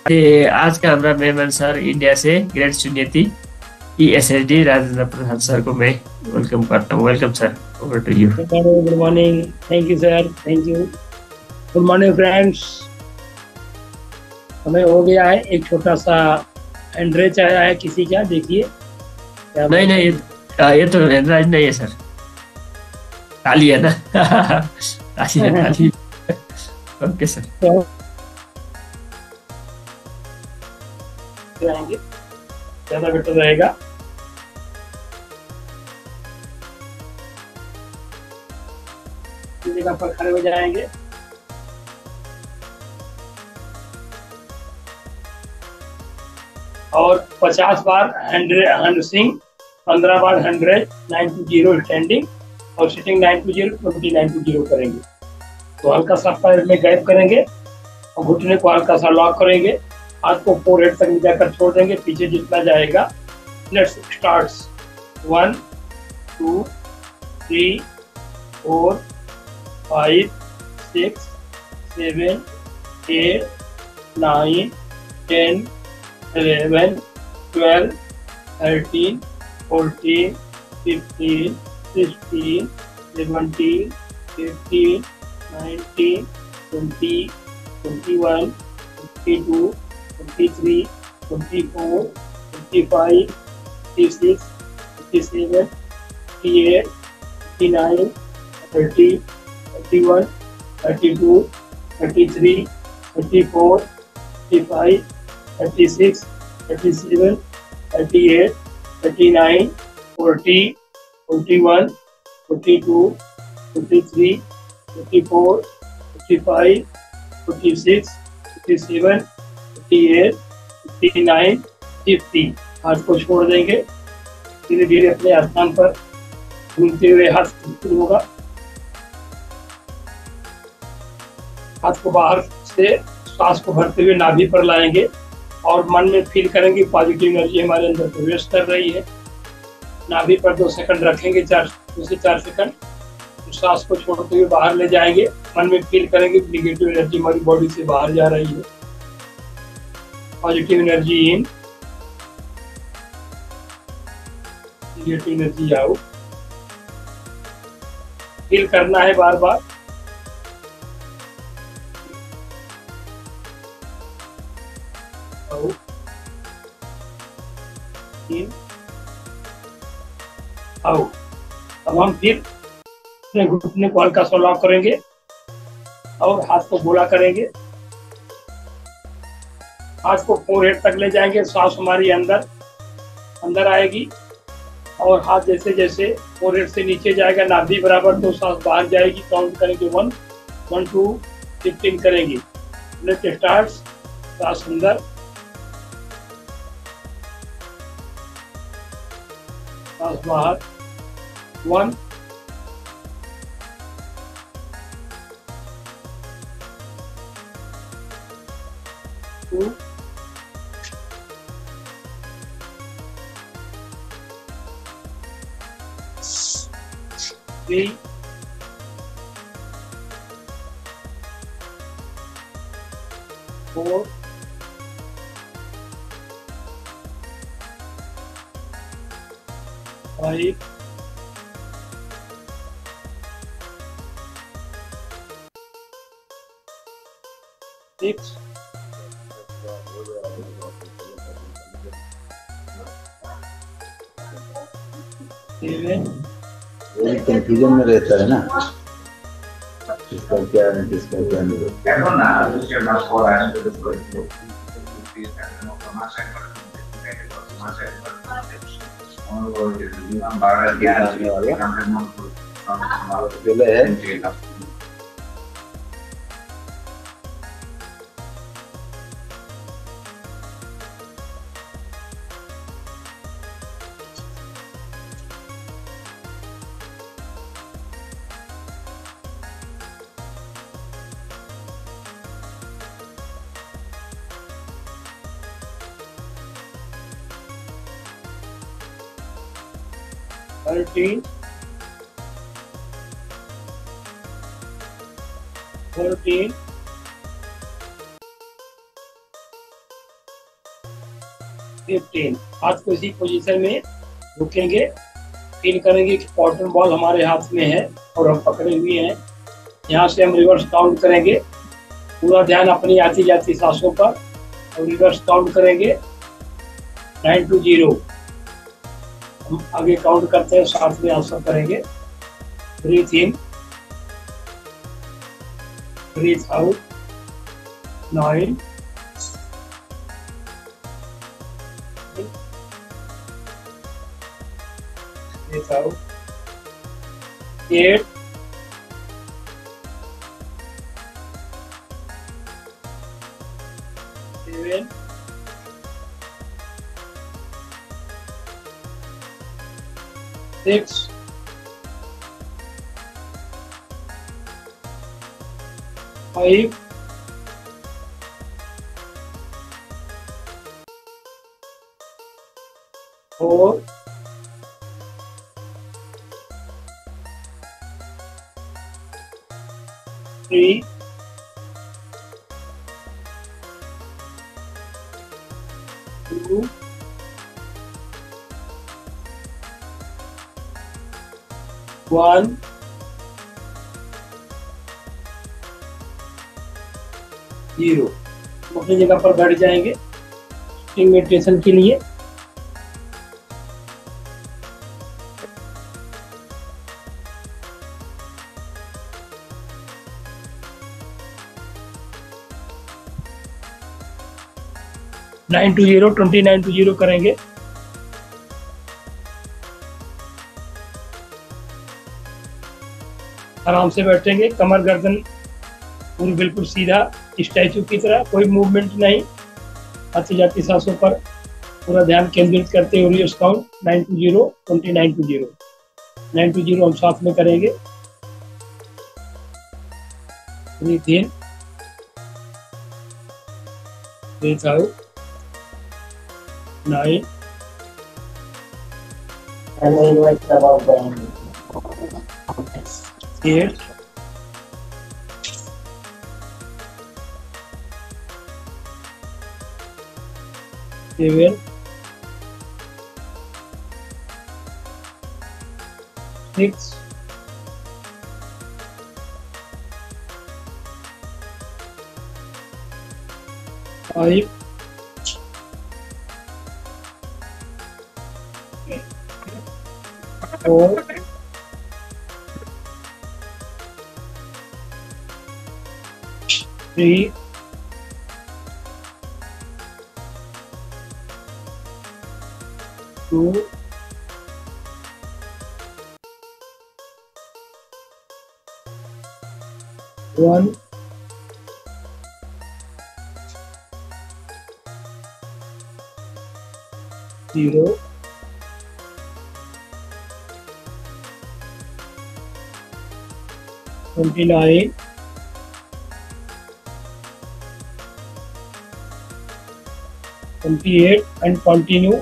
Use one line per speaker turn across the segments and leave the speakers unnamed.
आज का हमारा मेहमान सर इंडिया से ग्रेड शून्यति ESSD राजेंद्र प्रसाद सर को मैं वेलकम करता हूँ। Welcome sir, over to you.
Good morning. Thank you sir, thank you. Good morning friends. हमें हो गया है एक छोटा सा हैंडरेज आया है किसी का, देखिए क्या।
नहीं नहीं, ये तो हैंडराइज नहीं है सर, ताली है ना। ताली है, ताली। Okay sir.
तो जाएंगे, ज्यादा बेटर रहेगा। जगह पर खड़े हो जाएंगे। और 50 बार हंड्रेड स्विंग, 15 बार 100, 9 to 0 स्टैंडिंग और सिटिंग 9 to 0, 29 to 0 करेंगे। तो हल्का सा पैर में गैप करेंगे और घुटने को हल्का सा लॉक करेंगे। हाथ को फोरहेड तक जाकर छोड़ देंगे, पीछे जितना जाएगा। Let's starts. 1 2 3 4 5 6 7 8 9 10 11 12 13 14 15 16 17 18 19 20 21 22 23 24 25 26 27 28 29 30 31 32 33 34 35 36 37 38 39 40 41 42 43 44 45 46 57 58 59 50। हाथ को छोड़ देंगे। धीरे धीरे अपने स्थान पर घूमते हुए हाथ शुरू होगा। हाथ को बाहर से सांस को भरते हुए नाभि पर लाएंगे और मन में फील करेंगे पॉजिटिव एनर्जी हमारे अंदर प्रवेश कर रही है। नाभि पर 2 सेकंड रखेंगे, 2 से 4 सेकंड। सांस को छोड़ते हुए बाहर ले जाएंगे। मन में फील करेंगे निगेटिव एनर्जी हमारी बॉडी से बाहर जा रही है। Positive energy in, negative energy out. Feel करना है बार बार। आउट, इन, आउट। अब हम फिर अपने घुटने को हल्का सा लॉक करेंगे और हाथ को गोला करेंगे। हाथ को फोरहेड तक ले जाएंगे। सांस हमारी अंदर आएगी और हाथ जैसे जैसे फोरहेड से नीचे जाएगा नाभि बराबर, तो सांस बाहर जाएगी। काउंट करेंगे 1 1 2 15 करेंगे। Let's start. सांस अंदर, सांस बाहर। 1 2 3 4 5 6 7
कंफ्यूजन में रहता है ना, इसका क्या है किसका क्या नहीं।
Thirteen, 14, 15। हाथ को इसी पोजीशन में रुकेंगे, फील करेंगे कि कॉटन बॉल हमारे हाथ में है और हम पकड़े हुए हैं। यहाँ से हम रिवर्स काउंट करेंगे, पूरा ध्यान अपनी आती जाती सांसों पर, और रिवर्स काउंट करेंगे 9 to 0। हम आगे काउंट करते हैं, साथ में आंसर करेंगे। Breathe in, breathe out, 9, breathe out, 8, 7, 6, 5, 4, 3, 2, 1। Zero. अपनी जगह पर बैठ जाएंगे मेडिटेशन के लिए। नाइन टू 0, 29 to 0 करेंगे। आराम से बैठेंगे, कमर गर्दन पूरी बिल्कुल सीधा स्टैचू की तरह, कोई मूवमेंट नहीं। आती जाती सांसों पर पूरा ध्यान केंद्रित करते हुए reverse count 9 to 0, 29 to 0। 9 to 0 हम साथ में करेंगे। Breathe in, breathe out, 9, 8, 7, 6, 5, 4, 3, 2, 1। Zero. 29, 28 and continue।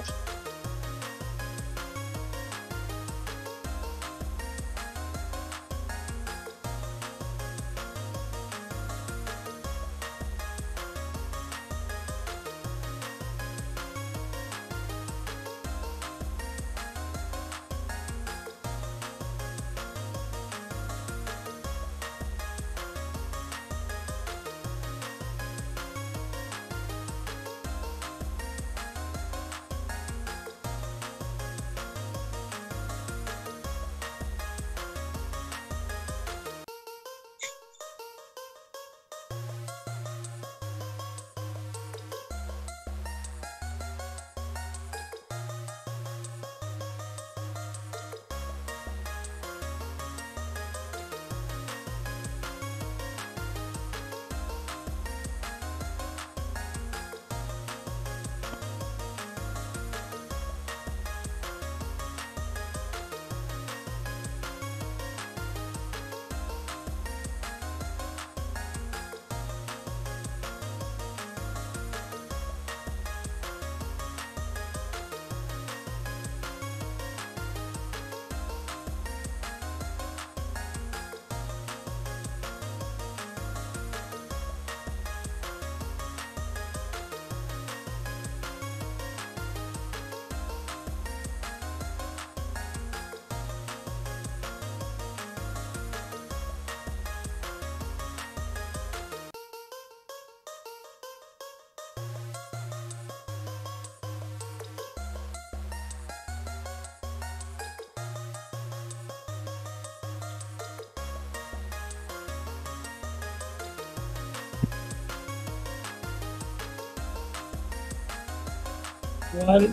1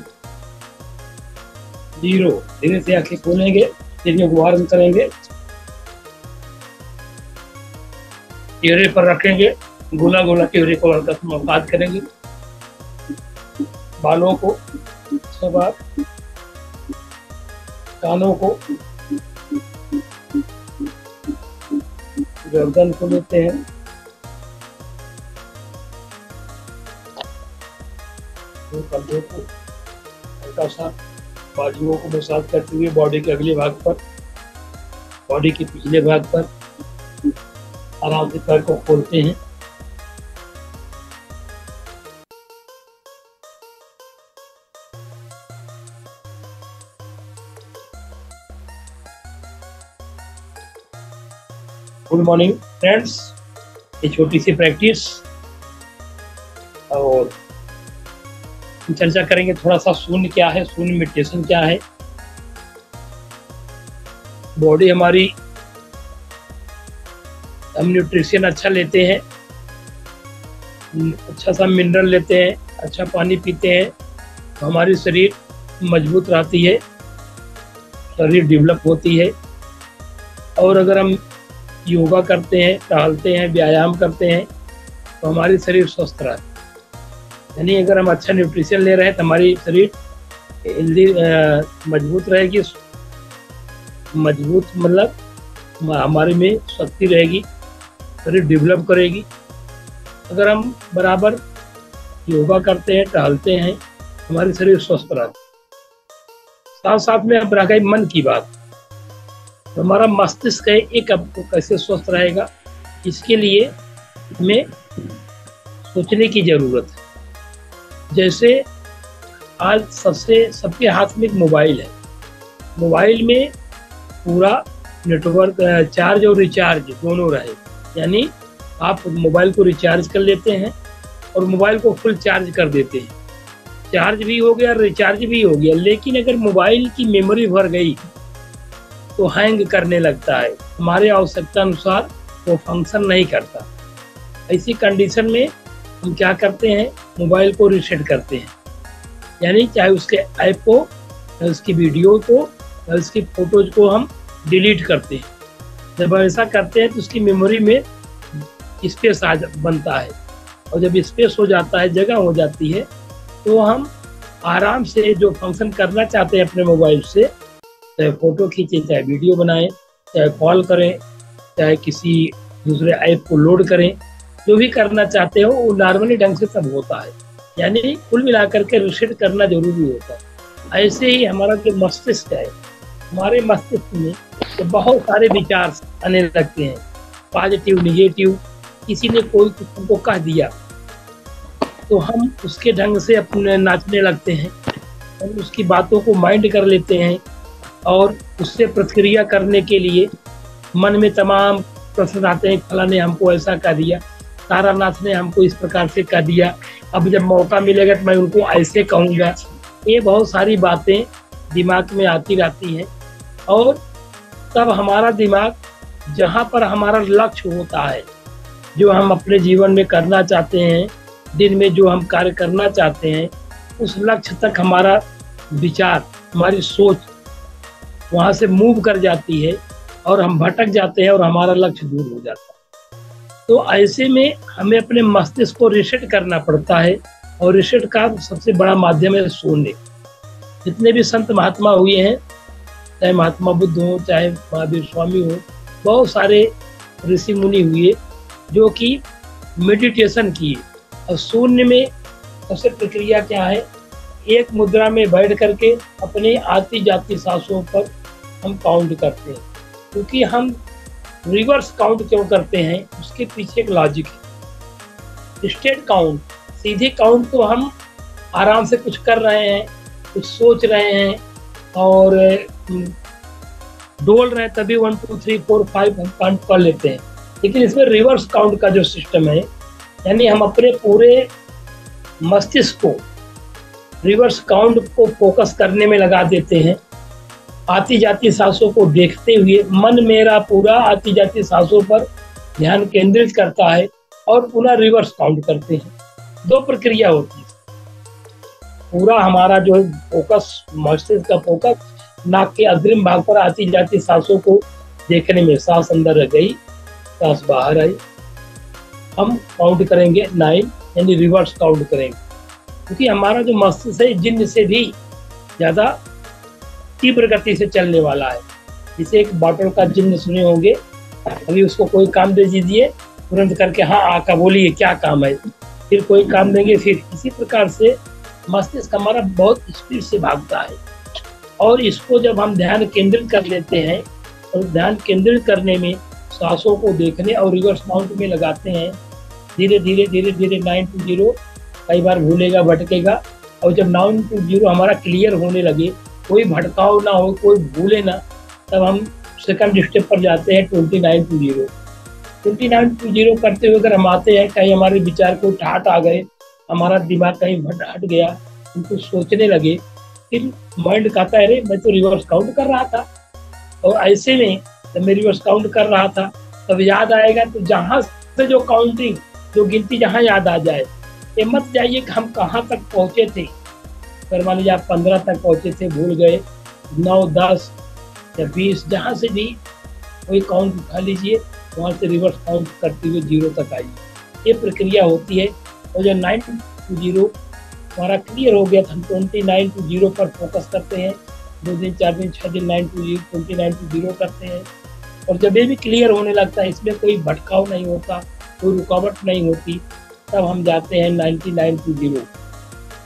0। धीरे से आंखें खोलेंगे, चेहरे को बाहर करेंगे, चेहरे पर रखेंगे, गोला गोला चेहरे को हल्का सा मसाज करेंगे, बालों को, सब कानों को, गर्दन को लेते हैं, कंधों को, हल्का सा बाजुओं को मसाज करते हुए बॉडी के अगले भाग पर, बॉडी के पिछले भाग पर आराम से पैर को खोलते हैं। गुड मॉर्निंग फ्रेंड्स, ये छोटी सी प्रैक्टिस और चर्चा करेंगे थोड़ा सा शून्य क्या है, शून्य मेडिटेशन क्या है। बॉडी हमारी, हम न्यूट्रिशन अच्छा लेते हैं, अच्छा सा मिनरल लेते हैं, अच्छा पानी पीते हैं तो हमारी शरीर मजबूत रहती है, शरीर डेवलप होती है। और अगर हम योगा करते हैं, टहलते हैं, व्यायाम करते हैं तो हमारी शरीर स्वस्थ रहती है। यानी अगर हम अच्छा न्यूट्रिशन ले रहे हैं तो हमारी शरीर हेल्दी मजबूत रहेगी, मजबूत मतलब हमारे में शक्ति रहेगी, शरीर डेवलप करेगी। अगर हम बराबर योगा करते हैं, टहलते हैं, हमारे शरीर स्वस्थ रहता है। साथ साथ में अब रह गई मन की बात, तो हमारा मस्तिष्क है एक आपको कैसे स्वस्थ रहेगा, इसके लिए हमें सोचने की जरूरत है। जैसे आज सबके हाथ में एक मोबाइल है, मोबाइल में पूरा नेटवर्क चार्ज और रिचार्ज दोनों रहे, यानी आप मोबाइल को रिचार्ज कर लेते हैं और मोबाइल को फुल चार्ज कर देते हैं, चार्ज भी हो गया, रिचार्ज भी हो गया। लेकिन अगर मोबाइल की मेमोरी भर गई तो हैंग करने लगता है, हमारे आवश्यकता अनुसार वो फंक्शन नहीं करता। ऐसी कंडीशन में हम क्या करते हैं, मोबाइल को रीसेट करते हैं, यानी चाहे उसके ऐप को, चाहे उसकी वीडियो को, चाहे उसकी फोटोज को हम डिलीट करते हैं। जब ऐसा करते हैं तो उसकी मेमोरी में स्पेस बनता है, और जब स्पेस हो जाता है, जगह हो जाती है, तो हम आराम से जो फंक्शन करना चाहते हैं अपने मोबाइल से, चाहे फोटो खींचें, चाहे वीडियो बनाएं, चाहे कॉल करें, चाहे किसी दूसरे ऐप को लोड करें, जो भी करना चाहते हो वो नॉर्मली ढंग से सब होता है। यानी कुल मिलाकर के रीसेट करना जरूरी होता है। ऐसे ही हमारा जो मस्तिष्क है, हमारे मस्तिष्क में तो बहुत सारे विचार आने लगते हैं, पॉजिटिव, निगेटिव। किसी ने कोई कुछ हमको कह दिया तो हम उसके ढंग से अपने नाचने लगते हैं, हम उसकी बातों को माइंड कर लेते हैं और उससे प्रतिक्रिया करने के लिए मन में तमाम प्रश्न आते हैं। फला ने हमको ऐसा कह दिया, तारानाथ ने हमको इस प्रकार से कह दिया, अब जब मौका मिलेगा तो मैं उनको ऐसे कहूँगा। ये बहुत सारी बातें दिमाग में आती रहती हैं, और तब हमारा दिमाग जहाँ पर हमारा लक्ष्य होता है, जो हम अपने जीवन में करना चाहते हैं, दिन में जो हम कार्य करना चाहते हैं, उस लक्ष्य तक हमारा विचार, हमारी सोच वहाँ से मूव कर जाती है और हम भटक जाते हैं और हमारा लक्ष्य दूर हो जाता है। तो ऐसे में हमें अपने मस्तिष्क को रीसेट करना पड़ता है, और रीसेट का सबसे बड़ा माध्यम है शून्य। जितने भी संत महात्मा हुए हैं, चाहे महात्मा बुद्ध हो, चाहे महावीर स्वामी हो, बहुत सारे ऋषि मुनि हुए जो कि मेडिटेशन किए। और शून्य में सबसे प्रक्रिया क्या है, एक मुद्रा में बैठ करके अपने आती जाती सांसों पर हम काउंट करते हैं। क्योंकि हम रिवर्स काउंट क्यों करते हैं, उसके पीछे एक लॉजिक है। स्ट्रेट काउंट, सीधे काउंट तो हम आराम से कुछ कर रहे हैं, कुछ सोच रहे हैं और डोल रहे हैं, तभी 1 2 3 4 5 हम काउंट कर लेते हैं। लेकिन इसमें रिवर्स काउंट का जो सिस्टम है, यानी हम अपने पूरे मस्तिष्क को रिवर्स काउंट को फोकस करने में लगा देते हैं। आती जाती सांसों को देखते हुए मन मेरा पूरा आती जाती सांसों पर ध्यान केंद्रित करता है और पुनः रिवर्स काउंट करते हैं। दो प्रक्रिया होती है, पूरा हमारा जो है फोकस, मस्तिष्क का फोकस नाक के अग्रिम भाग पर आती जाती सांसों को देखने में। सांस अंदर रह गई, सांस बाहर आई। हम काउंट करेंगे 9, यानी रिवर्स काउंट करेंगे, क्योंकि हमारा जो मस्तिष्क है जिन्न से भी ज़्यादा तीव्र गति से चलने वाला है। जैसे एक बॉटल का जिन्न सुने होंगे, अभी उसको कोई काम दे दीजिए, तुरंत करके हाँ आका बोलिए क्या काम है, फिर कोई काम देंगे फिर। इसी प्रकार से मस्तिष्क हमारा बहुत स्पीड से भागता है, और इसको जब हम ध्यान केंद्रित कर लेते हैं, और ध्यान केंद्रित करने में सांसों को देखने और रिवर्स काउंट में लगाते हैं, धीरे धीरे धीरे धीरे 9 to 0, कई बार भूलेगा भटकेगा, और जब 9 to 0 हमारा क्लियर होने लगे, कोई भटकाव ना हो, कोई भूले ना, तब हम सेकंड स्टेप पर जाते हैं 29 to 0। 29 to 0 करते हुए अगर हम आते हैं, कहीं हमारे विचार को ठाट आ गए, हमारा दिमाग कहीं हट गया, हम कुछ सोचने लगे, फिर माइंड कहता है अरे मैं तो रिवर्स काउंट कर रहा था। और ऐसे में जब मैं रिवर्स काउंट कर रहा था तब याद आएगा, तो जहाँ से जो काउंटिंग, जो गिनती जहाँ याद आ जाए, ये मत जाइए कि हम कहाँ तक पहुँचे थे। अगर मान लीजिए आप 15 तक पहुँचे थे, भूल गए, 9, 10 या 20, जहाँ से भी कोई काउंट उठा लीजिए, वहाँ से रिवर्स काउंट करते हुए 0 तक आइए। ये प्रक्रिया होती है। और जब 9 to 0 हमारा क्लियर हो गया, हम 29 to 0 पर फोकस करते हैं। 2 दिन 4 दिन 6 दिन 29 to 0 करते हैं, और जब ये भी क्लियर होने लगता है, इसमें कोई भटकाव नहीं होता, कोई रुकावट नहीं होती, तब हम जाते हैं 99 to 0।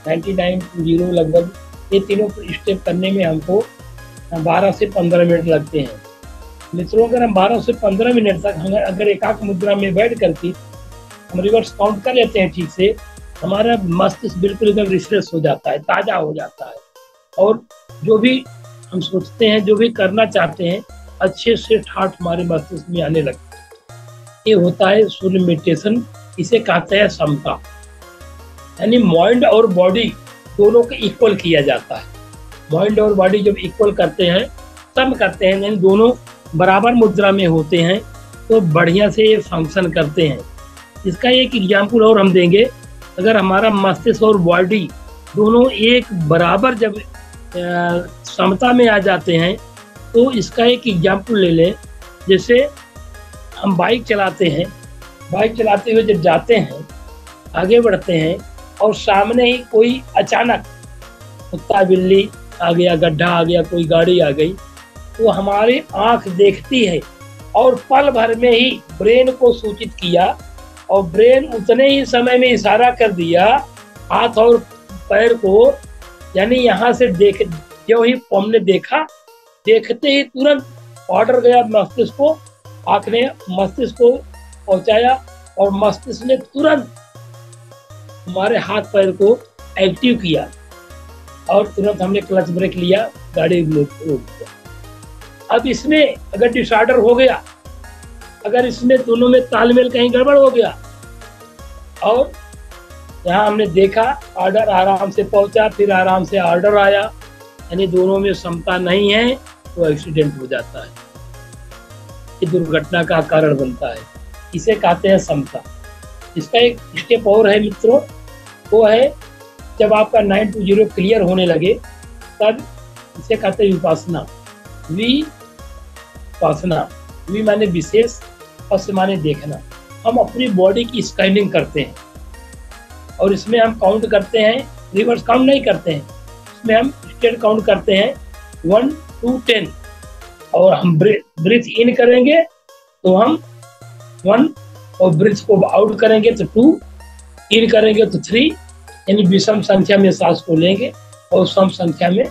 99 to 0 लगभग ये तीनों स्टेप करने में हमको 12 से 15 मिनट लगते हैं। मित्रों, अगर हम 12 से 15 मिनट तक अगर एकाग्र मुद्रा में बैठ करके हम रिवर्स काउंट कर लेते हैं ठीक से, हमारा मस्तिष्क बिल्कुल एकदम रिफ्रेश हो जाता है, ताज़ा हो जाता है, और जो भी हम सोचते हैं, जो भी करना चाहते हैं, अच्छे से ठाठ हमारे मस्तिष्क में आने लगता है। ये होता है सूर्य मेडिटेशन। इसे कहते हैं समता, यानी माइंड और बॉडी दोनों को इक्वल किया जाता है। माइंड और बॉडी जब इक्वल करते हैं, सम करते हैं, यानी दोनों बराबर मुद्रा में होते हैं, तो बढ़िया से ये फंक्शन करते हैं। इसका एक एग्जाम्पल और हम देंगे। अगर हमारा मस्तिष्क और बॉडी दोनों एक बराबर जब समता में आ जाते हैं, तो इसका एक एग्जाम्पल ले लें। जैसे हम बाइक चलाते हैं, बाइक चलाते हुए जब जाते हैं, आगे बढ़ते हैं, और सामने ही कोई अचानक कुत्ता बिल्ली आ गया, गड्ढा आ गया, कोई गाड़ी आ गई, तो हमारी आँख देखती है, और पल भर में ही ब्रेन को सूचित किया, और ब्रेन उतने ही समय में इशारा कर दिया हाथ और पैर को, यानी यहाँ से देख, जो ही हमने देखा, देखते ही तुरंत ऑर्डर गया मस्तिष्क को, आँख ने मस्तिष्क को पहुँचाया, और मस्तिष्क ने तुरंत हमारे हाथ पैर को एक्टिव किया, और तुरंत हमने क्लच ब्रेक लिया, गाड़ी रोक दिया। अब इसमें अगर डिसऑर्डर हो गया, अगर इसमें दोनों में तालमेल कहीं गड़बड़ हो गया, और यहाँ हमने देखा ऑर्डर आराम से पहुंचा, फिर आराम से ऑर्डर आया, यानी दोनों में समता नहीं है, तो एक्सीडेंट हो जाता है, ये दुर्घटना का कारण बनता है। इसे कहते हैं समता। इसका एक स्टेप और है मित्रों, वो है जब आपका 9 to 0 क्लियर होने लगे, तब इसे कहते हैं विपासना। विपासना, वी माने विशेष, पस माने देखना। हम अपनी बॉडी की स्कैनिंग करते हैं, और इसमें हम काउंट करते हैं, रिवर्स काउंट नहीं करते हैं, इसमें हम स्टेट काउंट करते हैं 1 to 10, और हम ब्रीथ इन करेंगे तो हम 1, और ब्रीथ को आउट करेंगे तो 2, इन करेंगे तो 3, यानी विषम संख्या में सांस को लेंगे, और सम संख्या में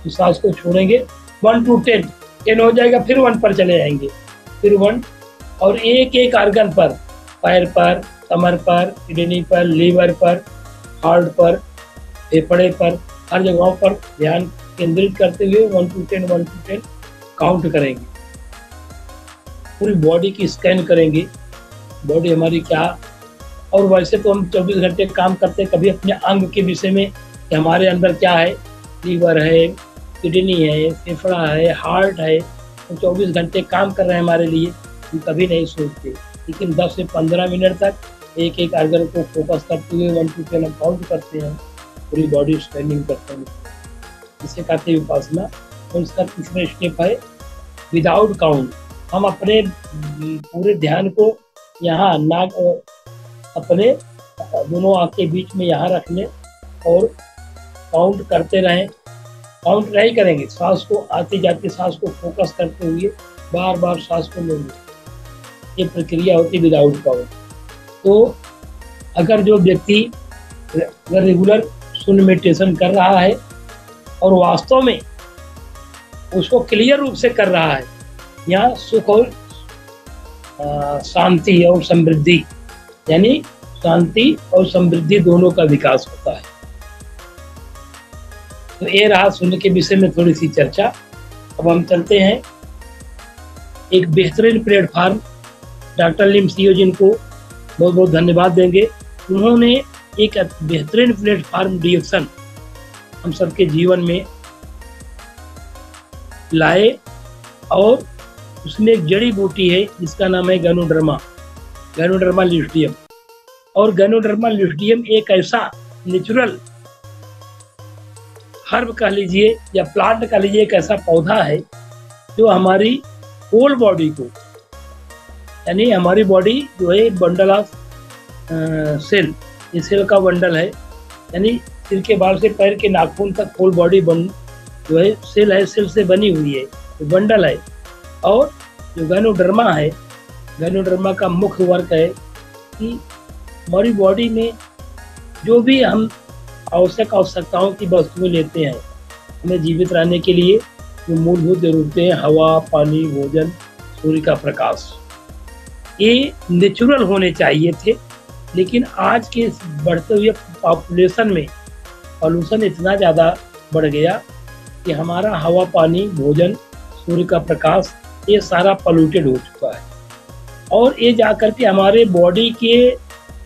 सांस को छोड़ेंगे। 1 to 10, 10 हो जाएगा, फिर 1 पर चले जाएंगे, फिर 1, और एक एक आर्गन पर, पैर पर, कमर पर, किडनी पर, लीवर पर, हार्ट पर, फेफड़े पर, हर जगहों पर ध्यान केंद्रित करते हुए 1 to 10 काउंट करेंगे। पूरी बॉडी की स्कैन करेंगे, बॉडी हमारी क्या। और वैसे तो हम 24 घंटे काम करते हैं, कभी अपने अंग के विषय में कि हमारे अंदर क्या है, लीवर है, किडनी है, फेफड़ा है, हार्ट है, तो 24 घंटे काम कर रहे हैं हमारे लिए, हम कभी नहीं सोचते। लेकिन 10 से 15 मिनट तक एक एक आर्गन को फोकस करते हुए 1 to 10 काउंट करते हैं, पूरी बॉडी स्ट्रेनिंग करते हैं, इसे कहते हैं विपासना। और इसका तीसरा स्टेप है विदाउट काउंट। हम अपने पूरे ध्यान को यहाँ नाक अपने दोनों आँख के बीच में यहाँ रख लें और काउंट करते रहें। काउंट नहीं करेंगे, सांस को आती जाती सांस को फोकस करते हुए बार बार सांस को लेंगे, ये प्रक्रिया होती है विदाउट काउंट। तो अगर जो व्यक्ति रेगुलर शून्य मेडिटेशन कर रहा है और वास्तव में उसको क्लियर रूप से कर रहा है, यहाँ सुख और शांति और समृद्धि, यानी शांति और समृद्धि दोनों का विकास होता है। तो ये रहा शून्य के विषय में थोड़ी सी चर्चा। अब हम चलते हैं एक बेहतरीन प्लेटफार्म, डॉक्टर लिम सीओ जिनको बहुत बहुत धन्यवाद देंगे। उन्होंने एक बेहतरीन प्लेटफार्म डिएक्शन हम सबके जीवन में लाए और उसमें एक जड़ी बूटी है जिसका नाम है गैनोडर्मा, गैनोडर्मा ल्यूटिडियम। और गैनोडर्मा ल्यूटिडियम एक ऐसा नेचुरल हर्ब कह लीजिए या प्लांट कह लीजिए, एक ऐसा पौधा है जो हमारी होल बॉडी को, यानी हमारी बॉडी जो है बंडल ऑफ सेल, ये सेल का बंडल है, यानी सिर के बाल से पैर के नाखून तक होल बॉडी जो है सेल है, सेल से बनी हुई है, तो बंडल है। और जो गैनोडर्मा है, गैनोडर्मा का मुख्य वर्क है कि हमारी बॉडी में जो भी हम आवश्यकताओं की वस्तुएं लेते हैं हमें जीवित रहने के लिए, जो मूलभूत जरूरतें हैं, हवा, पानी, भोजन, सूर्य का प्रकाश, ये नेचुरल होने चाहिए थे। लेकिन आज के बढ़ते हुए पॉपुलेशन में पॉल्यूशन इतना ज़्यादा बढ़ गया कि हमारा हवा, पानी, भोजन, सूर्य का प्रकाश ये सारा पोल्यूटेड हो चुका है। और ये जाकर के हमारे बॉडी के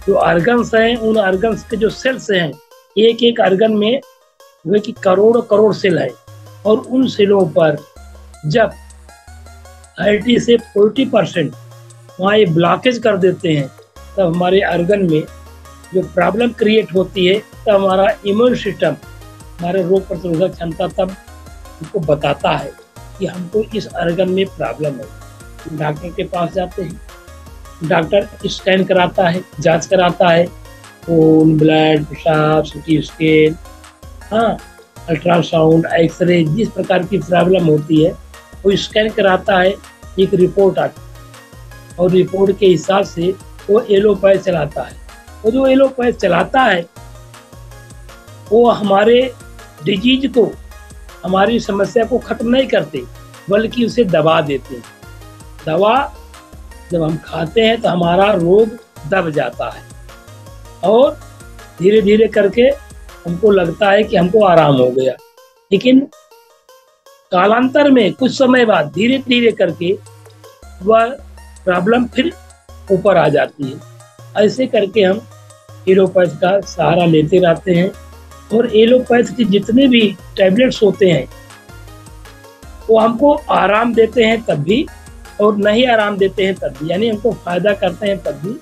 जो ऑर्गन्स हैं, उन ऑर्गन्स के जो सेल्स हैं, एक एक ऑर्गन में हुए कि करोड़ करोड़ सेल है, और उन सेलों पर जब 30 से 40% वहाँ ये ब्लॉकेज कर देते हैं, तब हमारे ऑर्गन में जो प्रॉब्लम क्रिएट होती है, तब हमारा इम्यून सिस्टम, हमारे रोग प्रतिरोधक क्षमता तब हमको बताता है कि हमको इस ऑर्गन में प्रॉब्लम है। डॉक्टर के पास जाते हैं, डॉक्टर स्कैन कराता है, जांच कराता है, खून, ब्लड, पेशाब, सीटी स्कैन, हाँ, अल्ट्रासाउंड, एक्सरे, जिस प्रकार की प्रॉब्लम होती है वो स्कैन कराता है, एक रिपोर्ट आती है और रिपोर्ट के हिसाब से वो एलोपैथ चलाता है। वो जो एलोपैथ चलाता है वो हमारे डिजीज को, हमारी समस्या को खत्म नहीं करते, बल्कि उसे दबा देते हैं। दवा जब हम खाते हैं तो हमारा रोग दब जाता है और धीरे धीरे करके हमको लगता है कि हमको आराम हो गया, लेकिन कालांतर में कुछ समय बाद धीरे धीरे करके वह प्रॉब्लम फिर ऊपर आ जाती है। ऐसे करके हम एलोपैथ का सहारा लेते रहते हैं और एलोपैथ के जितने भी टैबलेट्स होते हैं वो हमको आराम देते हैं तब भी और नहीं आराम देते हैं तब भी, यानी हमको फायदा करते हैं तब भी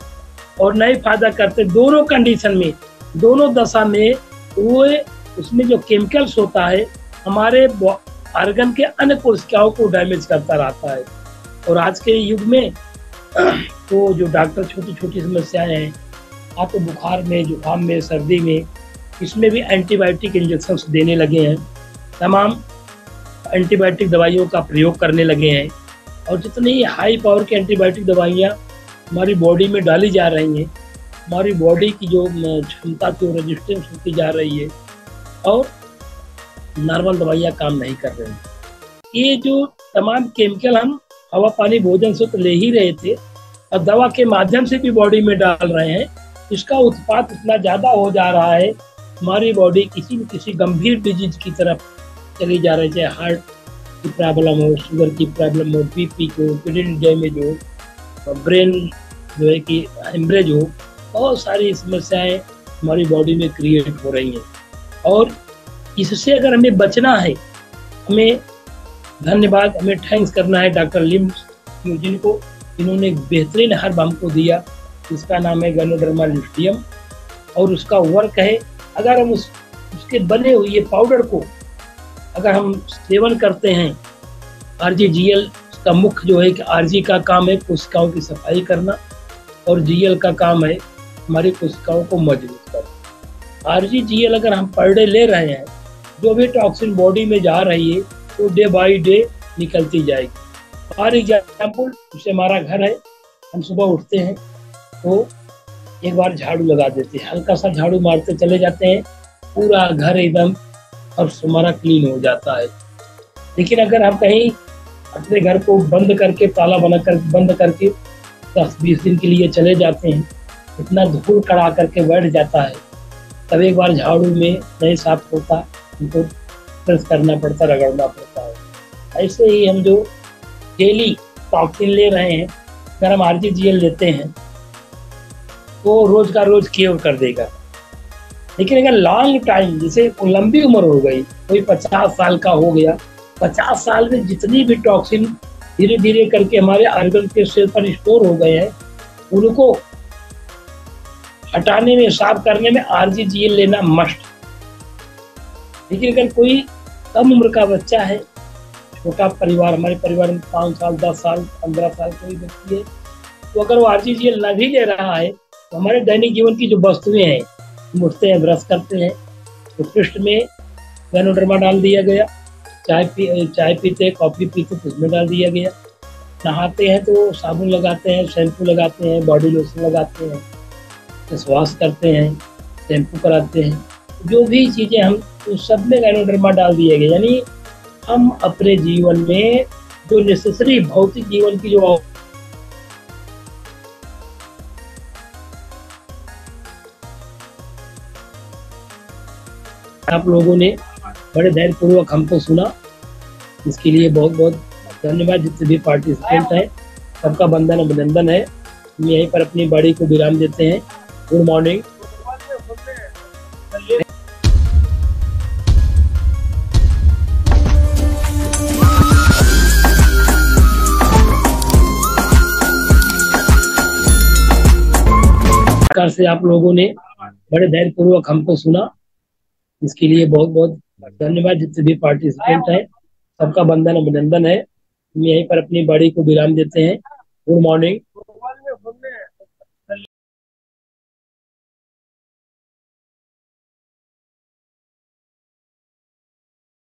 और नहीं फायदा करते। दोनों कंडीशन में, दोनों दशा में वो उसमें जो केमिकल्स होता है हमारे ऑर्गन के अन्य कोशिकाओं को डैमेज करता रहता है। और आज के युग में तो जो डॉक्टर छोटी छोटी समस्याएं हैं, आपको बुखार में, जुकाम में, सर्दी में, इसमें भी एंटीबायोटिक इंजेक्शंस देने लगे हैं, तमाम एंटीबायोटिक दवाइयों का प्रयोग करने लगे हैं। और जितनी हाई पावर की एंटीबायोटिक दवाइयाँ हमारी बॉडी में डाली जा रही हैं, हमारी बॉडी की जो क्षमता की रेजिस्टेंस होती जा रही है और नॉर्मल दवाइयाँ काम नहीं कर रही हैं। ये जो तमाम केमिकल हम हवा, पानी, भोजन से तो ले ही रहे थे और दवा के माध्यम से भी बॉडी में डाल रहे हैं, इसका उत्पाद इतना ज़्यादा हो जा रहा है, हमारी बॉडी किसी न किसी गंभीर डिजीज की तरफ चली जा रही है। चाहे हार्ट की प्रॉब्लम हो, शुगर की प्रॉब्लम हो, बीपी को, किडनी डैमेज हो, ब्रेन जो है कि हेमरेज हो, बहुत सारी समस्याएं हमारी बॉडी में क्रिएट हो रही हैं। और इससे अगर हमें बचना है, हमें धन्यवाद, हमें थैंक्स करना है डॉक्टर लिम जिनको, इन्होंने एक बेहतरीन हर्ब हमको दिया जिसका नाम है गैनोडर्मा ल्यूटिडियम। और उसका वर्क है, अगर हम उस उसके बने हुए पाउडर को अगर हम सेवन करते हैं, आरजीजीएल का मुख्य जो है कि आरजी का काम है कोशिकाओं की सफाई करना और जीएल का काम है हमारी कोशिकाओं को मजबूत करना। आरजीजीएल अगर हम पर डे ले रहे हैं, जो भी टॉक्सिन बॉडी में जा रही है वो डे बाई डे निकलती जाएगी। फॉर एग्जाम्पल, जैसे हमारा घर है, हम सुबह उठते हैं तो एक बार झाड़ू लगा देते हैं, हल्का सा झाड़ू मारते चले जाते हैं, पूरा घर एकदम अब हमारा क्लीन हो जाता है। लेकिन अगर हम कहीं अपने घर को बंद करके ताला बंद करके 10-20 दिन के लिए चले जाते हैं, इतना धूल कड़ा करके बैठ जाता है, तब एक बार झाड़ू में नहीं साफ होता, उनको प्रेस करना पड़ता, रगड़ना पड़ता है। ऐसे ही हम जो डेली टॉक्सिन ले रहे हैं, अगर हम आरजीजीएल लेते हैं तो रोज का रोज क्योर कर देगा। लेकिन अगर लॉन्ग टाइम, जैसे लंबी उम्र हो गई, कोई 50 साल का हो गया, 50 साल में जितनी भी टॉक्सिन धीरे धीरे करके हमारे ऑर्गन के सेल पर स्टोर हो गए हैं, उनको हटाने में, साफ करने में आरजीजीएल लेना मस्ट। लेकिन अगर कोई कम उम्र का बच्चा है, छोटा परिवार, हमारे परिवार में 5 साल, 10 साल, 15 साल कोई व्यक्ति है, तो अगर वो आरजीजीएल न भी ले रहा है तो हमारे दैनिक जीवन की जो वस्तुएं हैं, हम उठते हैं, ब्रश करते हैं तो पृष्ठ में गैनोडर्मा डाल दिया गया, चाय पीते, कॉफी पीते तो उसमें डाल दिया गया, नहाते हैं तो साबुन लगाते हैं, शैम्पू लगाते हैं, बॉडी लोशन लगाते हैं, फेस वॉश करते हैं, शैम्पू कराते हैं, जो भी चीज़ें हम तो सब में गैनोडर्मा डाल दिया गया। यानी हम अपने जीवन में जो नेसेसरी भौतिक जीवन की जो आप लोगों ने बड़े धैर्यपूर्वक हमको सुना, इसके लिए बहुत बहुत धन्यवाद। जितने भी पार्टिसिपेंट हैं सबका वंदन अभिनंदन है। हम यहीं पर अपनी बॉडी को विराम देते हैं। Good morning. से आप लोगों ने बड़े धैर्यपूर्वक हमको सुना, इसके लिए बहुत बहुत धन्यवाद। जितने भी पार्टिसिपेंट हैं सबका वंदन अभिनंदन है। हम यहीं पर अपनी बॉडी को विराम देते हैं। Good morning.